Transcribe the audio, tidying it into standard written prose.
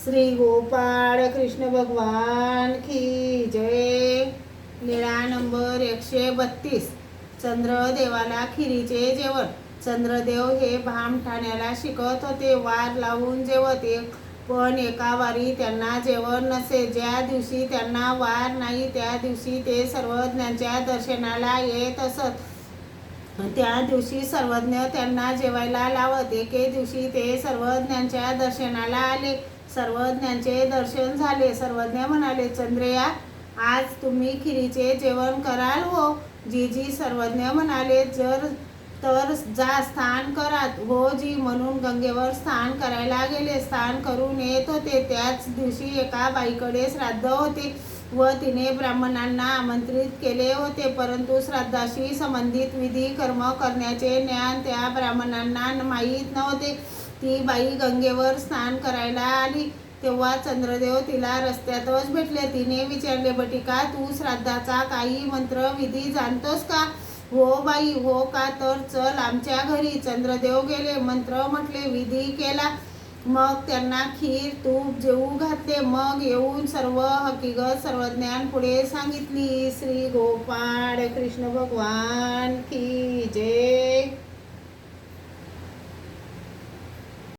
श्री गोपाळ कृष्ण भगवान की जय। लीळा नंबर 132। चंद्रदेवाला खिरीचे जेवण। चंद्रदेव हे भाम ठाण्याला शिकत होते। वार लावून जेवत, पण एका वारी त्यांना जेवण नसे। ज्या दिवशी त्यांना वार नाही त्या दिवशी ते सर्वज्ञांच्या दर्शनाला येत असत। त्या दिवशी सर्वज्ञ त्यांना जेवायला लावत। एके दिवशी ते सर्वज्ञांच्या दर्शनाला आले। सर्वज्ञांचे दर्शन झाले। सर्वज्ञ म्हणाले, चंद्रया, आज तुम्ही खिरीचे जेवण कराल हो? जी सर्वज्ञ म्हणाले, तर जा स्नान करात। हो जी म्हणून गंगेवर स्नान करायला गेले। स्नान करून येत होते त्याच दिवशी एका बाईकडे श्राद्ध होते व तिने ब्राह्मणांना आमंत्रित केले होते, परंतु श्राद्धाशी संबंधित विधी कर्म करण्याचे ज्ञान त्या ब्राह्मणांना माहीत नव्हते। ती बाई गंगेवर स्नान करायला आली तेव्हा चंद्रदेव तिला रस्त्यातच भेटले। तिने विचारले, बटिका, तू श्राद्धाचा काही मंत्र विधी जाणतोस का? हो बाई, हो का? तर चल आमच्या घरी। चंद्रदेव गेले, मंत्र म्हटले, विधी केला, मग त्यांना खीर तूप जेवू घातले। मग येऊन सर्व हकीकत सर्वज्ञांपुढे सांगितली। श्री गोपाळ कृष्ण भगवान की जय।